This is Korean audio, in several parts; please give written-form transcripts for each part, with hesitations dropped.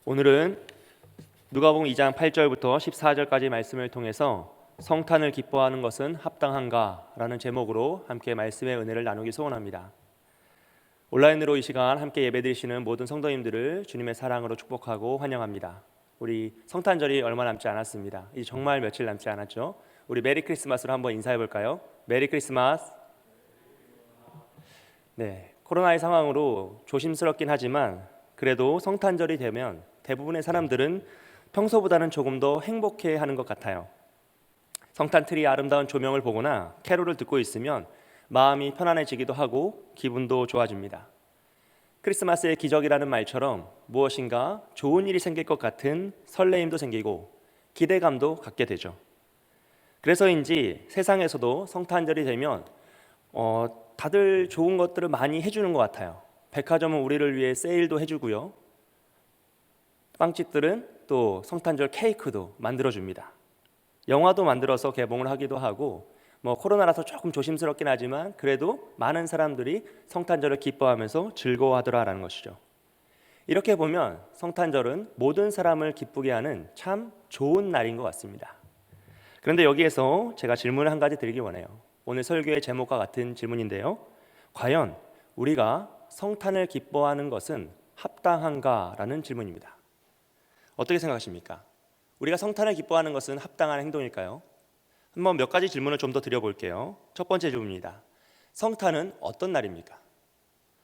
오늘은 누가복음 2장 8절부터 14절까지 말씀을 통해서 성탄을 기뻐하는 것은 합당한가라는 제목으로 함께 말씀의 은혜를 나누기 소원합니다. 온라인으로 이 시간 함께 예배드리시는 모든 성도님들을 주님의 사랑으로 축복하고 환영합니다. 우리 성탄절이 얼마 남지 않았습니다. 이제 정말 며칠 남지 않았죠. 우리 메리 크리스마스로 한번 인사해 볼까요? 메리 크리스마스. 네, 코로나의 상황으로 조심스럽긴 하지만 그래도 성탄절이 되면 대부분의 사람들은 평소보다는 조금 더 행복해하는 것 같아요. 성탄 트리의 아름다운 조명을 보거나 캐롤을 듣고 있으면 마음이 편안해지기도 하고 기분도 좋아집니다. 크리스마스의 기적이라는 말처럼 무엇인가 좋은 일이 생길 것 같은 설레임도 생기고 기대감도 갖게 되죠. 그래서인지 세상에서도 성탄절이 되면 다들 좋은 것들을 많이 해주는 것 같아요. 백화점은 우리를 위해 세일도 해주고요. 빵집들은 또 성탄절 케이크도 만들어줍니다. 영화도 만들어서 개봉을 하기도 하고 코로나라서 조금 조심스럽긴 하지만 그래도 많은 사람들이 성탄절을 기뻐하면서 즐거워하더라라는 것이죠. 이렇게 보면 성탄절은 모든 사람을 기쁘게 하는 참 좋은 날인 것 같습니다. 그런데 여기에서 제가 질문을 한 가지 드리기 원해요. 오늘 설교의 제목과 같은 질문인데요. 과연 우리가 성탄을 기뻐하는 것은 합당한가라는 질문입니다. 어떻게 생각하십니까? 우리가 성탄을 기뻐하는 것은 합당한 행동일까요? 한번 몇 가지 질문을 좀 더 드려볼게요. 첫 번째 질문입니다. 성탄은 어떤 날입니까?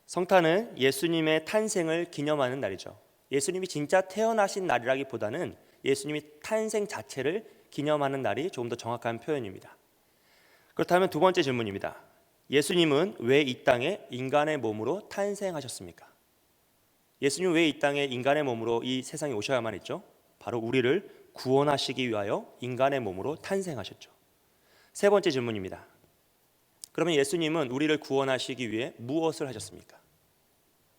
성탄은 예수님의 탄생을 기념하는 날이죠. 예수님이 진짜 태어나신 날이라기보다는 예수님이 탄생 자체를 기념하는 날이 조금 더 정확한 표현입니다. 그렇다면 두 번째 질문입니다. 예수님은 왜 이 땅에 인간의 몸으로 탄생하셨습니까? 예수님은 왜 이 땅에 인간의 몸으로 이 세상에 오셔야만 했죠? 바로 우리를 구원하시기 위하여 인간의 몸으로 탄생하셨죠. 세 번째 질문입니다. 그러면 예수님은 우리를 구원하시기 위해 무엇을 하셨습니까?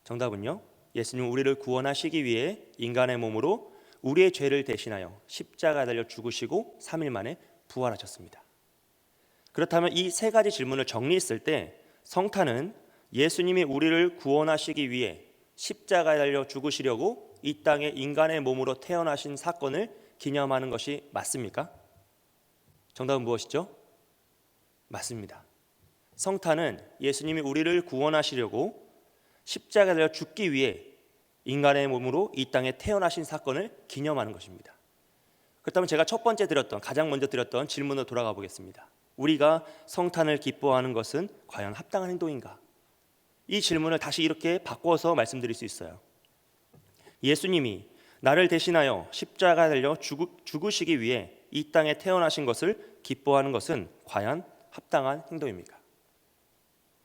정답은요. 예수님은 우리를 구원하시기 위해 인간의 몸으로 우리의 죄를 대신하여 십자가에 달려 죽으시고 3일 만에 부활하셨습니다. 그렇다면 이 세 가지 질문을 정리했을 때 성탄은 예수님이 우리를 구원하시기 위해 십자가에 달려 죽으시려고 이 땅에 인간의 몸으로 태어나신 사건을 기념하는 것이 맞습니까? 정답은 무엇이죠? 맞습니다. 성탄은 예수님이 우리를 구원하시려고 십자가에 달려 죽기 위해 인간의 몸으로 이 땅에 태어나신 사건을 기념하는 것입니다. 그렇다면 제가 첫 번째 가장 먼저 드렸던 질문으로 돌아가 보겠습니다. 우리가 성탄을 기뻐하는 것은 과연 합당한 행동인가? 이 질문을 다시 이렇게 바꿔서 말씀드릴 수 있어요. 예수님이 나를 대신하여 십자가에 달려 죽으시기 위해 이 땅에 태어나신 것을 기뻐하는 것은 과연 합당한 행동입니까?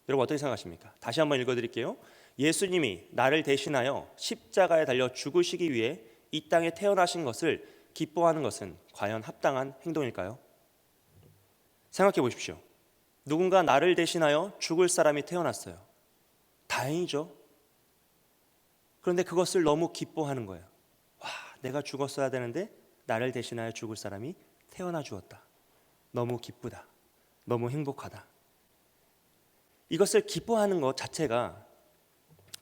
여러분 어떻게 생각하십니까? 다시 한번 읽어드릴게요. 예수님이 나를 대신하여 십자가에 달려 죽으시기 위해 이 땅에 태어나신 것을 기뻐하는 것은 과연 합당한 행동일까요? 생각해 보십시오. 누군가 나를 대신하여 죽을 사람이 태어났어요. 다행이죠. 그런데 그것을 너무 기뻐하는 거예요. 와, 내가 죽었어야 되는데 나를 대신하여 죽을 사람이 태어나 주었다. 너무 기쁘다. 너무 행복하다. 이것을 기뻐하는 것 자체가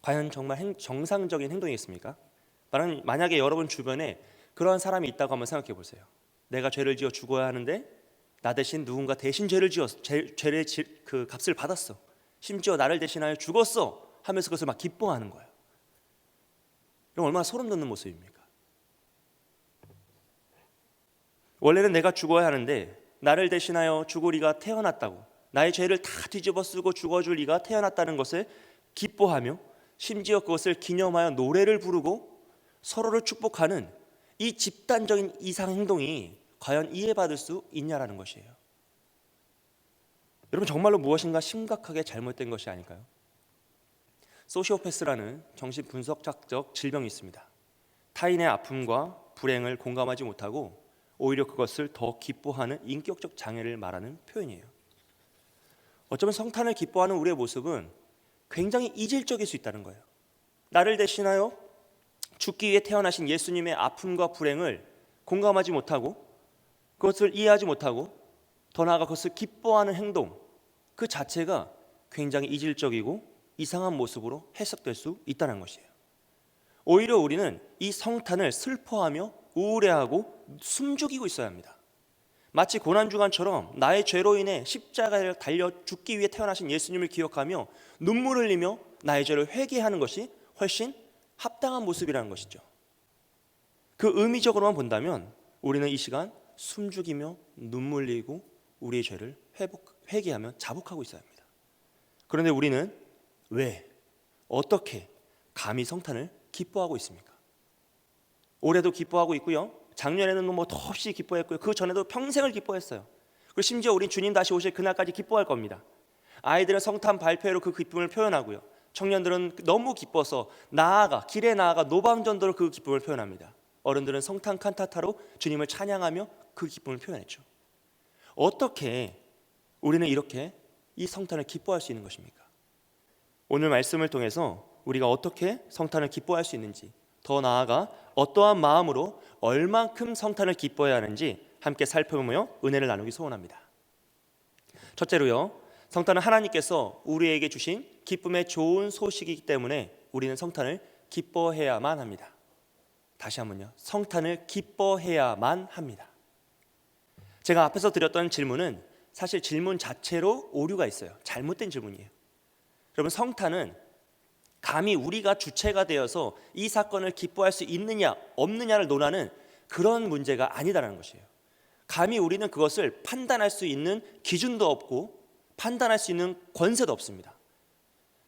과연 정말 정상적인 행동이겠습니까? 만약에 여러분 주변에 그러한 사람이 있다고 한번 생각해 보세요. 내가 죄를 지어 죽어야 하는데 나 대신 누군가 대신 죄를 지었어. 죄의 그 값을 받았어. 심지어 나를 대신하여 죽었어 하면서 그것을 막 기뻐하는 거예요. 그럼 얼마나 소름 돋는 모습입니까? 원래는 내가 죽어야 하는데 나를 대신하여 죽을 이가 태어났다고, 나의 죄를 다 뒤집어 쓰고 죽어줄 이가 태어났다는 것을 기뻐하며 심지어 그것을 기념하여 노래를 부르고 서로를 축복하는 이 집단적인 이상 행동이 과연 이해받을 수 있냐라는 것이에요. 여러분 정말로 무엇인가 심각하게 잘못된 것이 아닐까요? 소시오패스라는 정신분석학적 질병이 있습니다. 타인의 아픔과 불행을 공감하지 못하고 오히려 그것을 더 기뻐하는 인격적 장애를 말하는 표현이에요. 어쩌면 성탄을 기뻐하는 우리의 모습은 굉장히 이질적일 수 있다는 거예요. 나를 대신하여 죽기 위해 태어나신 예수님의 아픔과 불행을 공감하지 못하고 그것을 이해하지 못하고 더 나아가 그것을 기뻐하는 행동 그 자체가 굉장히 이질적이고 이상한 모습으로 해석될 수 있다는 것이에요. 오히려 우리는 이 성탄을 슬퍼하며 우울해하고 숨죽이고 있어야 합니다. 마치 고난주간처럼 나의 죄로 인해 십자가를 달려 죽기 위해 태어나신 예수님을 기억하며 눈물 흘리며 나의 죄를 회개하는 것이 훨씬 합당한 모습이라는 것이죠. 그 의미적으로만 본다면 우리는 이 시간 숨죽이며 눈물 흘리고 우리의 죄를 회개하며 자복하고 있어야 합니다. 그런데 우리는 왜, 어떻게 감히 성탄을 기뻐하고 있습니까? 올해도 기뻐하고 있고요. 작년에는 뭐 더없이 기뻐했고요. 그 전에도 평생을 기뻐했어요. 그리고 심지어 우린 주님 다시 오실 그날까지 기뻐할 겁니다. 아이들은 성탄 발표로 그 기쁨을 표현하고요. 청년들은 너무 기뻐서 길에 나아가 노방전도로 그 기쁨을 표현합니다. 어른들은 성탄 칸타타로 주님을 찬양하며 그 기쁨을 표현했죠. 어떻게 우리는 이렇게 이 성탄을 기뻐할 수 있는 것입니까? 오늘 말씀을 통해서 우리가 어떻게 성탄을 기뻐할 수 있는지, 더 나아가 어떠한 마음으로 얼만큼 성탄을 기뻐해야 하는지 함께 살펴보며 은혜를 나누기 소원합니다. 첫째로요, 성탄은 하나님께서 우리에게 주신 기쁨의 좋은 소식이기 때문에 우리는 성탄을 기뻐해야만 합니다. 다시 한번요, 성탄을 기뻐해야만 합니다. 제가 앞에서 드렸던 질문은 사실 질문 자체로 오류가 있어요. 잘못된 질문이에요. 여러분, 성탄은 감히 우리가 주체가 되어서 이 사건을 기뻐할 수 있느냐 없느냐를 논하는 그런 문제가 아니다라는 것이에요. 감히 우리는 그것을 판단할 수 있는 기준도 없고 판단할 수 있는 권세도 없습니다.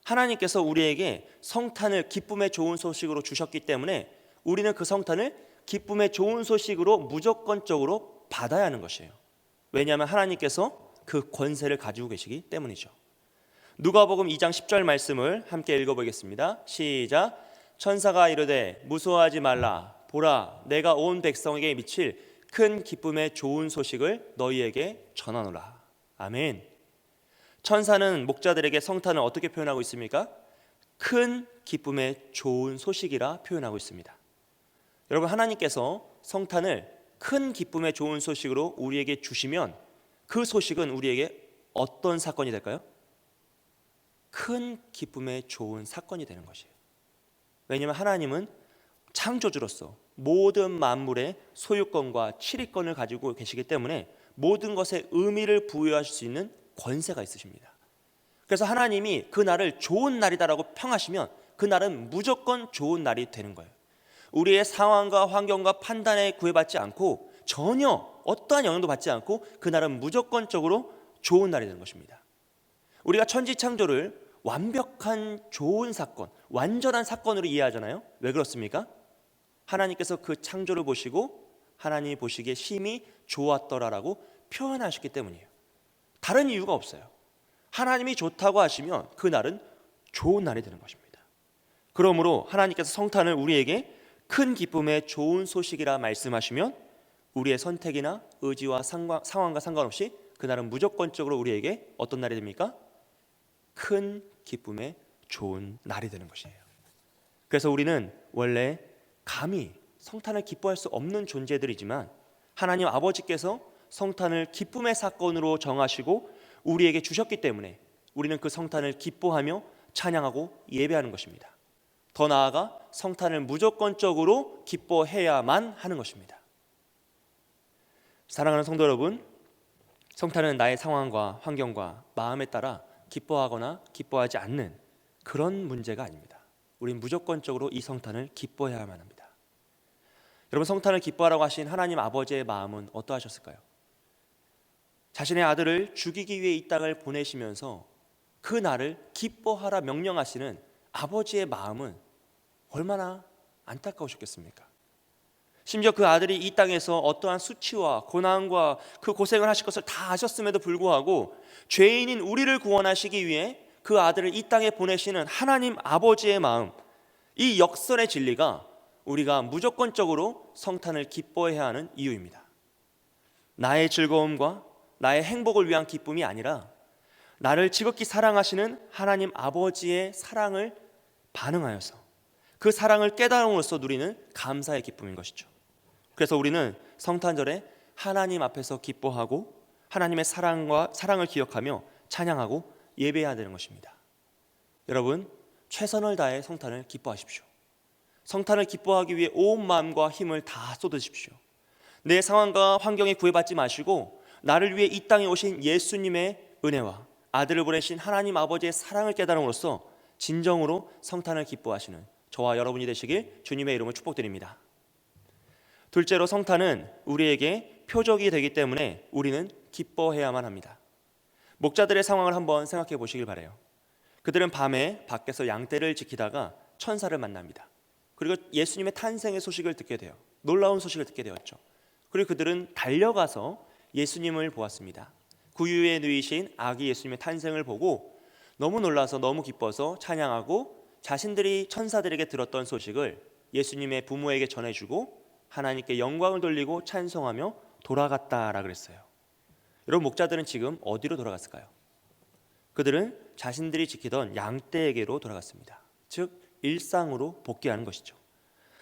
하나님께서 우리에게 성탄을 기쁨의 좋은 소식으로 주셨기 때문에 우리는 그 성탄을 기쁨의 좋은 소식으로 무조건적으로 받아야 하는 것이에요. 왜냐하면 하나님께서 그 권세를 가지고 계시기 때문이죠. 누가복음 2장 10절 말씀을 함께 읽어보겠습니다. 시작. 천사가 이르되 무서워하지 말라. 보라, 내가 온 백성에게 미칠 큰 기쁨의 좋은 소식을 너희에게 전하노라. 아멘. 천사는 목자들에게 성탄을 어떻게 표현하고 있습니까? 큰 기쁨의 좋은 소식이라 표현하고 있습니다. 여러분, 하나님께서 성탄을 큰 기쁨의 좋은 소식으로 우리에게 주시면 그 소식은 우리에게 어떤 사건이 될까요? 큰 기쁨의 좋은 사건이 되는 것이에요. 왜냐하면 하나님은 창조주로서 모든 만물의 소유권과 치리권을 가지고 계시기 때문에 모든 것에 의미를 부여하실 수 있는 권세가 있으십니다. 그래서 하나님이 그 날을 좋은 날이다라고 평하시면 그 날은 무조건 좋은 날이 되는 거예요. 우리의 상황과 환경과 판단에 구애받지 않고 전혀 어떠한 영향도 받지 않고 그 날은 무조건적으로 좋은 날이 되는 것입니다. 우리가 천지창조를 완벽한 좋은 사건, 완전한 사건으로 이해하잖아요. 왜 그렇습니까? 하나님께서 그 창조를 보시고 하나님이 보시기에 심히 좋았더라라고 표현하셨기 때문이에요. 다른 이유가 없어요. 하나님이 좋다고 하시면 그 날은 좋은 날이 되는 것입니다. 그러므로 하나님께서 성탄을 우리에게 큰 기쁨의 좋은 소식이라 말씀하시면 우리의 선택이나 의지와 상황과 상관없이 그날은 무조건적으로 우리에게 어떤 날이 됩니까? 큰 기쁨의 좋은 날이 되는 것이에요. 그래서 우리는 원래 감히 성탄을 기뻐할 수 없는 존재들이지만 하나님 아버지께서 성탄을 기쁨의 사건으로 정하시고 우리에게 주셨기 때문에 우리는 그 성탄을 기뻐하며 찬양하고 예배하는 것입니다. 더 나아가 성탄을 무조건적으로 기뻐해야만 하는 것입니다. 사랑하는 성도 여러분, 성탄은 나의 상황과 환경과 마음에 따라 기뻐하거나 기뻐하지 않는 그런 문제가 아닙니다. 우린 무조건적으로 이 성탄을 기뻐해야만 합니다. 여러분, 성탄을 기뻐하라고 하신 하나님 아버지의 마음은 어떠하셨을까요? 자신의 아들을 죽이기 위해 이 땅을 보내시면서 그 날을 기뻐하라 명령하시는 아버지의 마음은 얼마나 안타까우셨겠습니까? 심지어 그 아들이 이 땅에서 어떠한 수치와 고난과 그 고생을 하실 것을 다 아셨음에도 불구하고 죄인인 우리를 구원하시기 위해 그 아들을 이 땅에 보내시는 하나님 아버지의 마음, 이 역설의 진리가 우리가 무조건적으로 성탄을 기뻐해야 하는 이유입니다. 나의 즐거움과 나의 행복을 위한 기쁨이 아니라 나를 지극히 사랑하시는 하나님 아버지의 사랑을 반응하여서 그 사랑을 깨달음으로써 누리는 감사의 기쁨인 것이죠. 그래서 우리는 성탄절에 하나님 앞에서 기뻐하고 하나님의 사랑을 기억하며 찬양하고 예배해야 되는 것입니다. 여러분, 최선을 다해 성탄을 기뻐하십시오. 성탄을 기뻐하기 위해 온 마음과 힘을 다 쏟으십시오. 내 상황과 환경에 구애받지 마시고 나를 위해 이 땅에 오신 예수님의 은혜와 아들을 보내신 하나님 아버지의 사랑을 깨달음으로써 진정으로 성탄을 기뻐하시는 저와 여러분이 되시길 주님의 이름으로 축복드립니다. 둘째로, 성탄은 우리에게 표적이 되기 때문에 우리는 기뻐해야만 합니다. 목자들의 상황을 한번 생각해 보시길 바라요. 그들은 밤에 밖에서 양떼를 지키다가 천사를 만납니다. 그리고 예수님의 탄생의 소식을 듣게 돼요. 놀라운 소식을 듣게 되었죠. 그리고 그들은 달려가서 예수님을 보았습니다. 구유에 누이신 아기 예수님의 탄생을 보고 너무 놀라서 너무 기뻐서 찬양하고 자신들이 천사들에게 들었던 소식을 예수님의 부모에게 전해주고 하나님께 영광을 돌리고 찬송하며 돌아갔다라 그랬어요. 여러분, 목자들은 지금 어디로 돌아갔을까요? 그들은 자신들이 지키던 양떼에게로 돌아갔습니다. 즉 일상으로 복귀하는 것이죠.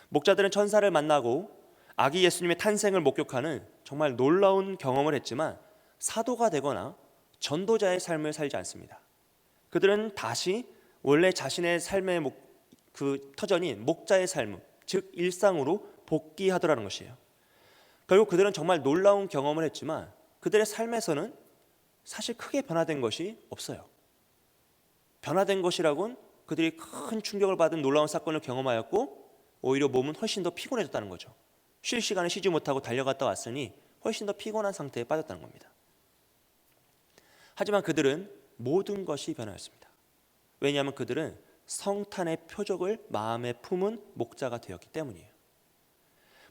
목자들은 천사를 만나고 아기 예수님의 탄생을 목격하는 정말 놀라운 경험을 했지만 사도가 되거나 전도자의 삶을 살지 않습니다. 그들은 다시 원래 자신의 삶의 터전인 목자의 삶, 즉 일상으로 복귀하더라는 것이에요. 결국 그들은 정말 놀라운 경험을 했지만 그들의 삶에서는 사실 크게 변화된 것이 없어요. 변화된 것이라곤 그들이 큰 충격을 받은 놀라운 사건을 경험하였고 오히려 몸은 훨씬 더 피곤해졌다는 거죠. 쉴 시간에 쉬지 못하고 달려갔다 왔으니 훨씬 더 피곤한 상태에 빠졌다는 겁니다. 하지만 그들은 모든 것이 변화였습니다. 왜냐하면 그들은 성탄의 표적을 마음에 품은 목자가 되었기 때문이에요.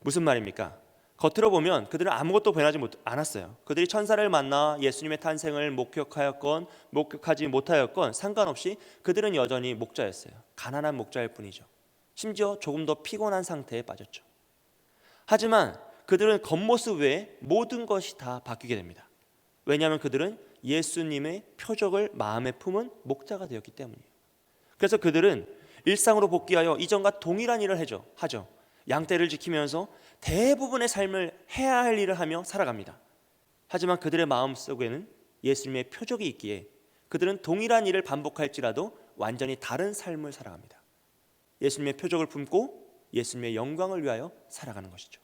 무슨 말입니까? 겉으로 보면 그들은 아무것도 변하지 않았어요. 그들이 천사를 만나 예수님의 탄생을 목격하였건 목격하지 못하였건 상관없이 그들은 여전히 목자였어요. 가난한 목자일 뿐이죠. 심지어 조금 더 피곤한 상태에 빠졌죠. 하지만 그들은 겉모습 외에 모든 것이 다 바뀌게 됩니다. 왜냐하면 그들은 예수님의 표적을 마음에 품은 목자가 되었기 때문이에요. 그래서 그들은 일상으로 복귀하여 이전과 동일한 일을 하죠. 양떼를 지키면서 대부분의 삶을 해야 할 일을 하며 살아갑니다. 하지만 그들의 마음속에는 예수님의 표적이 있기에 그들은 동일한 일을 반복할지라도 완전히 다른 삶을 살아갑니다. 예수님의 표적을 품고 예수님의 영광을 위하여 살아가는 것이죠.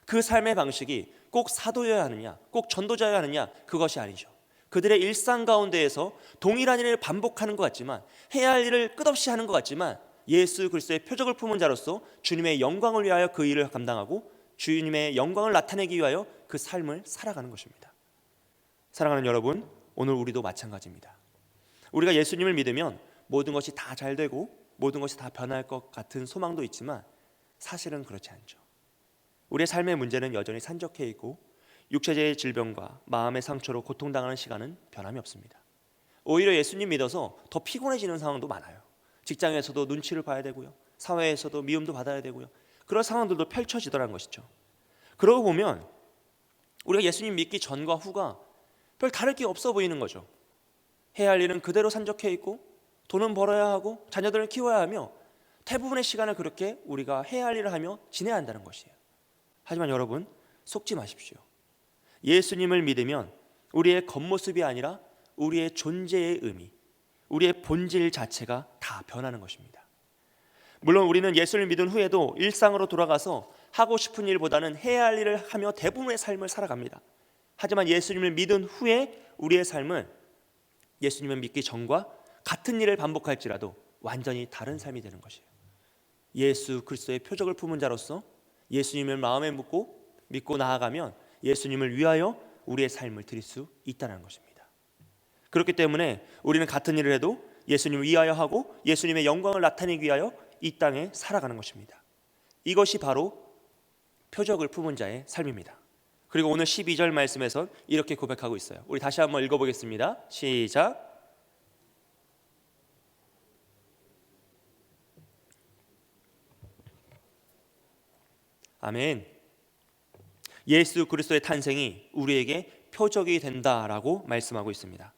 그 삶의 방식이 꼭 사도여야 하느냐, 꼭 전도자여야 하느냐, 그것이 아니죠. 그들의 일상 가운데에서 동일한 일을 반복하는 것 같지만, 해야 할 일을 끝없이 하는 것 같지만 예수 그리스도의 표적을 품은 자로서 주님의 영광을 위하여 그 일을 감당하고 주님의 영광을 나타내기 위하여 그 삶을 살아가는 것입니다. 사랑하는 여러분, 오늘 우리도 마찬가지입니다. 우리가 예수님을 믿으면 모든 것이 다 잘 되고 모든 것이 다 변할 것 같은 소망도 있지만 사실은 그렇지 않죠. 우리의 삶의 문제는 여전히 산적해 있고 육체의 질병과 마음의 상처로 고통당하는 시간은 변함이 없습니다. 오히려 예수님 믿어서 더 피곤해지는 상황도 많아요. 직장에서도 눈치를 봐야 되고요, 사회에서도 미움도 받아야 되고요, 그런 상황들도 펼쳐지더라는 것이죠. 그러고 보면 우리가 예수님 믿기 전과 후가 별 다를 게 없어 보이는 거죠. 해야 할 일은 그대로 산적해 있고 돈은 벌어야 하고 자녀들을 키워야 하며 대부분의 시간을 그렇게 우리가 해야 할 일을 하며 지내야 한다는 것이에요. 하지만 여러분, 속지 마십시오. 예수님을 믿으면 우리의 겉모습이 아니라 우리의 존재의 의미, 우리의 본질 자체가 다 변하는 것입니다. 물론 우리는 예수를 믿은 후에도 일상으로 돌아가서 하고 싶은 일보다는 해야 할 일을 하며 대부분의 삶을 살아갑니다. 하지만 예수님을 믿은 후에 우리의 삶은 예수님을 믿기 전과 같은 일을 반복할지라도 완전히 다른 삶이 되는 것이에요. 예수 그리스도의 표적을 품은 자로서 예수님을 마음에 믿고 나아가면 예수님을 위하여 우리의 삶을 드릴 수 있다는 것입니다. 그렇기 때문에 우리는 같은 일을 해도 예수님을 위하여 하고 예수님의 영광을 나타내기 위하여 이 땅에 살아가는 것입니다. 이것이 바로 표적을 품은 자의 삶입니다. 그리고 오늘 12절 말씀에서 이렇게 고백하고 있어요. 우리 다시 한번 읽어보겠습니다. 시작. 아멘. 예수 그리스도의 탄생이 우리에게 표적이 된다라고 말씀하고 있습니다.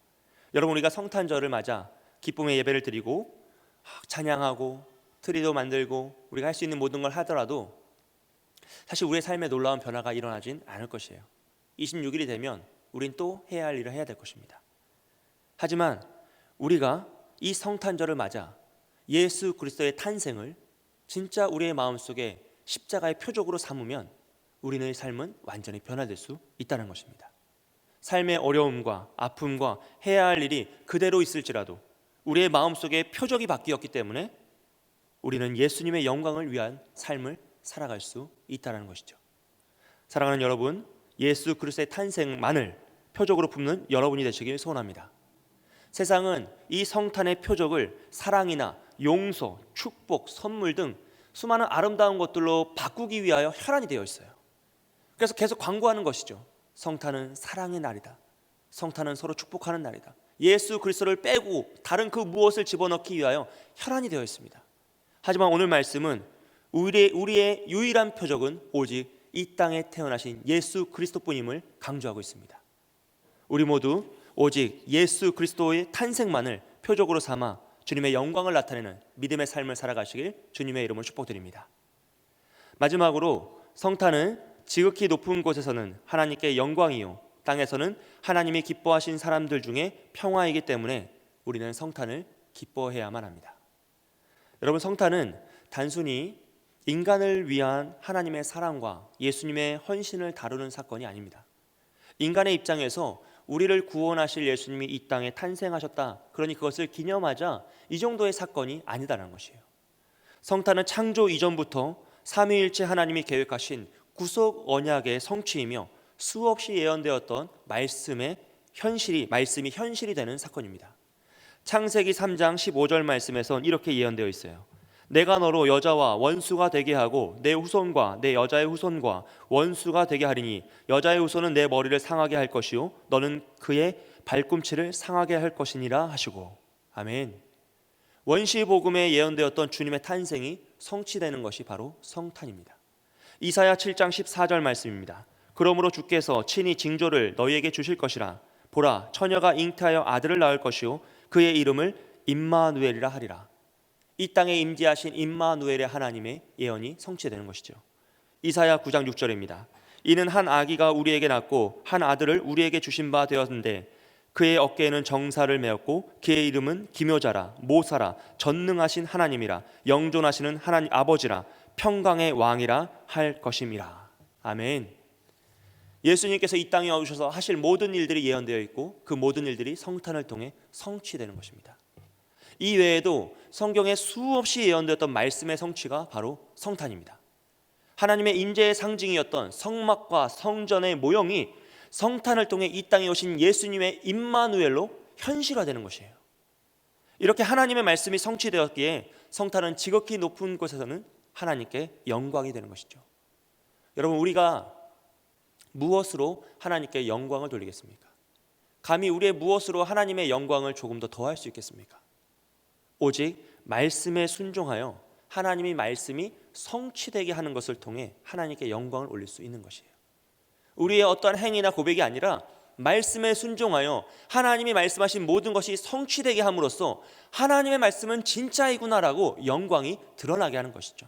여러분, 우리가 성탄절을 맞아 기쁨의 예배를 드리고 찬양하고 트리도 만들고 우리가 할 수 있는 모든 걸 하더라도 사실 우리의 삶에 놀라운 변화가 일어나진 않을 것이에요. 26일이 되면 우린 또 해야 할 일을 해야 될 것입니다. 하지만 우리가 이 성탄절을 맞아 예수 그리스도의 탄생을 진짜 우리의 마음속에 십자가의 표적으로 삼으면 우리의 삶은 완전히 변화될 수 있다는 것입니다. 삶의 어려움과 아픔과 해야 할 일이 그대로 있을지라도 우리의 마음속에 표적이 바뀌었기 때문에 우리는 예수님의 영광을 위한 삶을 살아갈 수 있다는 것이죠. 사랑하는 여러분, 예수 그리스도의 탄생만을 표적으로 품는 여러분이 되시길 소원합니다. 세상은 이 성탄의 표적을 사랑이나 용서, 축복, 선물 등 수많은 아름다운 것들로 바꾸기 위하여 혈안이 되어 있어요. 그래서 계속 광고하는 것이죠. 성탄은 사랑의 날이다. 성탄은 서로 축복하는 날이다. 예수 그리스도를 빼고 다른 그 무엇을 집어넣기 위하여 혈안이 되어 있습니다. 하지만 오늘 말씀은 우리의 유일한 표적은 오직 이 땅에 태어나신 예수 그리스도뿐임을 강조하고 있습니다. 우리 모두 오직 예수 그리스도의 탄생만을 표적으로 삼아 주님의 영광을 나타내는 믿음의 삶을 살아가시길 주님의 이름으로 축복드립니다. 마지막으로 성탄은 지극히 높은 곳에서는 하나님께 영광이요 땅에서는 하나님이 기뻐하신 사람들 중에 평화이기 때문에 우리는 성탄을 기뻐해야만 합니다. 여러분, 성탄은 단순히 인간을 위한 하나님의 사랑과 예수님의 헌신을 다루는 사건이 아닙니다. 인간의 입장에서 우리를 구원하실 예수님이 이 땅에 탄생하셨다, 그러니 그것을 기념하자, 이 정도의 사건이 아니다라는 것이에요. 성탄은 창조 이전부터 삼위일체 하나님이 계획하신 구속 언약의 성취이며 수없이 예언되었던 말씀이 현실이 되는 사건입니다. 창세기 3장 15절 말씀에선 이렇게 예언되어 있어요. 내가 너로 여자와 원수가 되게 하고 내 후손과 내 여자의 후손과 원수가 되게 하리니 여자의 후손은 내 머리를 상하게 할 것이요 너는 그의 발꿈치를 상하게 할 것이니라 하시고. 아멘. 원시 복음에 예언되었던 주님의 탄생이 성취되는 것이 바로 성탄입니다. 이사야 7장 14절 말씀입니다. 그러므로 주께서 친히 징조를 너희에게 주실 것이라. 보라, 처녀가 잉태하여 아들을 낳을 것이요 그의 이름을 임마누엘이라 하리라. 이 땅에 임재하신 임마누엘의 하나님의 예언이 성취되는 것이죠. 이사야 9장 6절입니다. 이는 한 아기가 우리에게 낳고 한 아들을 우리에게 주신 바 되었는데 그의 어깨에는 정사를 메었고 그의 이름은 기묘자라, 모사라, 전능하신 하나님이라, 영존하시는 하나님 아버지라, 평강의 왕이라 할 것임이라. 아멘. 예수님께서 이 땅에 오셔서 하실 모든 일들이 예언되어 있고 그 모든 일들이 성탄을 통해 성취되는 것입니다. 이 외에도 성경에 수없이 예언되었던 말씀의 성취가 바로 성탄입니다. 하나님의 임재의 상징이었던 성막과 성전의 모형이 성탄을 통해 이 땅에 오신 예수님의 임마누엘로 현실화되는 것이에요. 이렇게 하나님의 말씀이 성취되었기에 성탄은 지극히 높은 곳에서는 하나님께 영광이 되는 것이죠. 여러분, 우리가 무엇으로 하나님께 영광을 돌리겠습니까? 감히 우리의 무엇으로 하나님의 영광을 조금 더 더할 수 있겠습니까? 오직 말씀에 순종하여 하나님의 말씀이 성취되게 하는 것을 통해 하나님께 영광을 올릴 수 있는 것이에요. 우리의 어떠한 행위나 고백이 아니라 말씀에 순종하여 하나님이 말씀하신 모든 것이 성취되게 함으로써 하나님의 말씀은 진짜이구나라고 영광이 드러나게 하는 것이죠.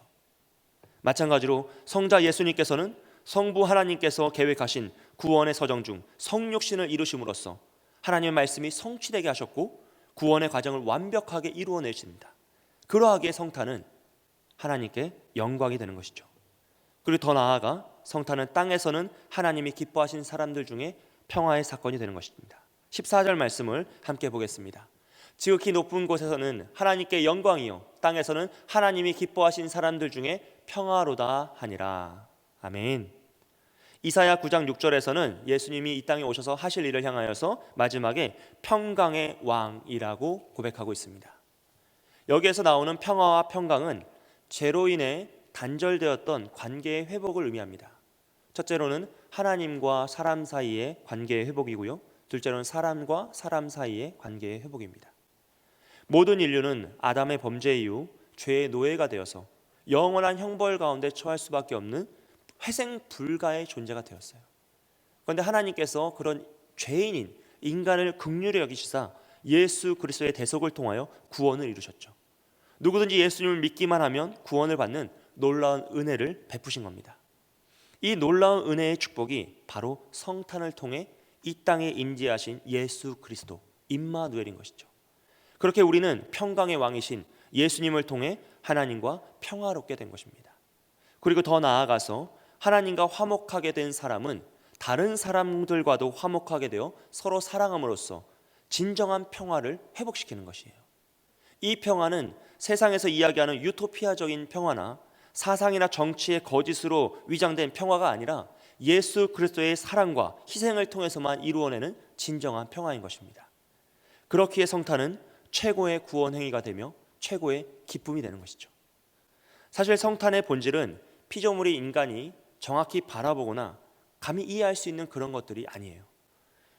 마찬가지로 성자 예수님께서는 성부 하나님께서 계획하신 구원의 서정 중 성육신을 이루심으로써 하나님의 말씀이 성취되게 하셨고 구원의 과정을 완벽하게 이루어내십니다. 그러하기에 성탄은 하나님께 영광이 되는 것이죠. 그리고 더 나아가 성탄은 땅에서는 하나님이 기뻐하신 사람들 중에 평화의 사건이 되는 것입니다. 14절 말씀을 함께 보겠습니다. 지극히 높은 곳에서는 하나님께 영광이요 땅에서는 하나님이 기뻐하신 사람들 중에 평화로다 하니라. 아멘. 이사야 9장 6절에서는 예수님이 이 땅에 오셔서 하실 일을 향하여서 마지막에 평강의 왕이라고 고백하고 있습니다. 여기에서 나오는 평화와 평강은 죄로 인해 단절되었던 관계의 회복을 의미합니다. 첫째로는 하나님과 사람 사이의 관계의 회복이고요, 둘째로는 사람과 사람 사이의 관계의 회복입니다. 모든 인류는 아담의 범죄 이후 죄의 노예가 되어서 영원한 형벌 가운데 처할 수밖에 없는 회생 불가의 존재가 되었어요. 그런데 하나님께서 그런 죄인인 인간을 긍휼히 여기시사 예수 그리스도의 대속을 통하여 구원을 이루셨죠. 누구든지 예수님을 믿기만 하면 구원을 받는 놀라운 은혜를 베푸신 겁니다. 이 놀라운 은혜의 축복이 바로 성탄을 통해 이 땅에 임재하신 예수 그리스도 임마누엘인 것이죠. 그렇게 우리는 평강의 왕이신 예수님을 통해 하나님과 평화롭게 된 것입니다. 그리고 더 나아가서 하나님과 화목하게 된 사람은 다른 사람들과도 화목하게 되어 서로 사랑함으로써 진정한 평화를 회복시키는 것이에요. 이 평화는 세상에서 이야기하는 유토피아적인 평화나 사상이나 정치의 거짓으로 위장된 평화가 아니라 예수 그리스도의 사랑과 희생을 통해서만 이루어내는 진정한 평화인 것입니다. 그렇기에 성탄은 최고의 구원 행위가 되며 최고의 기쁨이 되는 것이죠. 사실 성탄의 본질은 피조물이 인간이 정확히 바라보거나 감히 이해할 수 있는 그런 것들이 아니에요.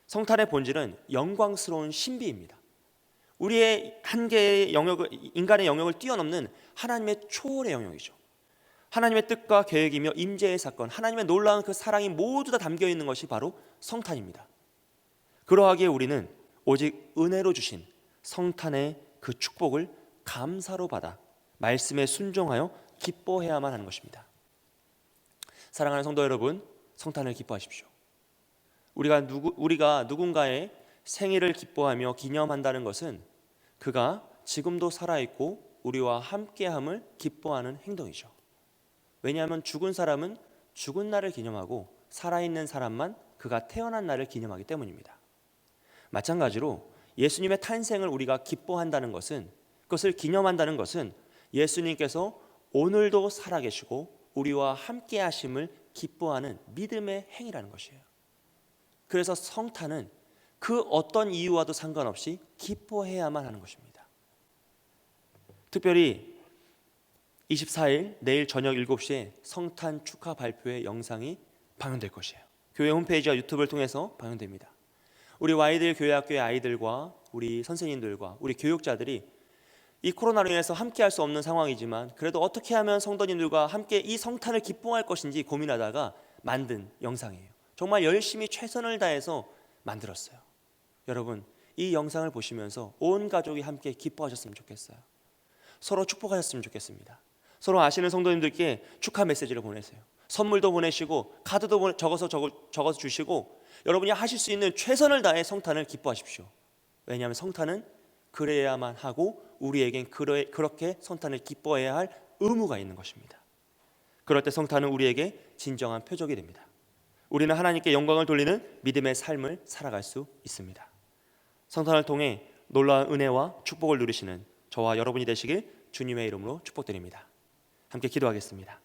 성탄의 본질은 영광스러운 신비입니다. 우리의 한계의 영역을, 인간의 영역을 뛰어넘는 하나님의 초월의 영역이죠. 하나님의 뜻과 계획이며 임재의 사건, 하나님의 놀라운 그 사랑이 모두 다 담겨 있는 것이 바로 성탄입니다. 그러하기에 우리는 오직 은혜로 주신 성탄의 그 축복을 감사로 받아 말씀에 순종하여 기뻐해야만 하는 것입니다. 사랑하는 성도 여러분, 성탄을 기뻐하십시오. 우리가 누군가의 생일을 기뻐하며 기념한다는 것은 그가 지금도 살아있고 우리와 함께함을 기뻐하는 행동이죠. 왜냐하면 죽은 사람은 죽은 날을 기념하고 살아있는 사람만 그가 태어난 날을 기념하기 때문입니다. 마찬가지로 예수님의 탄생을 우리가 기뻐한다는 것은, 그것을 기념한다는 것은 예수님께서 오늘도 살아계시고 우리와 함께 하심을 기뻐하는 믿음의 행위라는 것이에요. 그래서 성탄은 그 어떤 이유와도 상관없이 기뻐해야만 하는 것입니다. 특별히 24일 내일 저녁 7시에 성탄 축하 발표회 영상이 방영될 것이에요. 교회 홈페이지와 유튜브를 통해서 방영됩니다. 우리 Y들 교회학교의 아이들과 우리 선생님들과 우리 교육자들이 이 코로나로 인해서 함께 할 수 없는 상황이지만 그래도 어떻게 하면 성도님들과 함께 이 성탄을 기뻐할 것인지 고민하다가 만든 영상이에요. 정말 열심히 최선을 다해서 만들었어요. 여러분, 이 영상을 보시면서 온 가족이 함께 기뻐하셨으면 좋겠어요. 서로 축복하셨으면 좋겠습니다. 서로 아시는 성도님들께 축하 메시지를 보내세요. 선물도 보내시고 카드도 적어서 주시고 여러분이 하실 수 있는 최선을 다해 성탄을 기뻐하십시오. 왜냐하면 성탄은 그래야만 하고 우리에겐 그렇게 성탄을 기뻐해야 할 의무가 있는 것입니다. 그럴 때 성탄은 우리에게 진정한 표적이 됩니다. 우리는 하나님께 영광을 돌리는 믿음의 삶을 살아갈 수 있습니다. 성탄을 통해 놀라운 은혜와 축복을 누리시는 저와 여러분이 되시길 주님의 이름으로 축복드립니다. 함께 기도하겠습니다.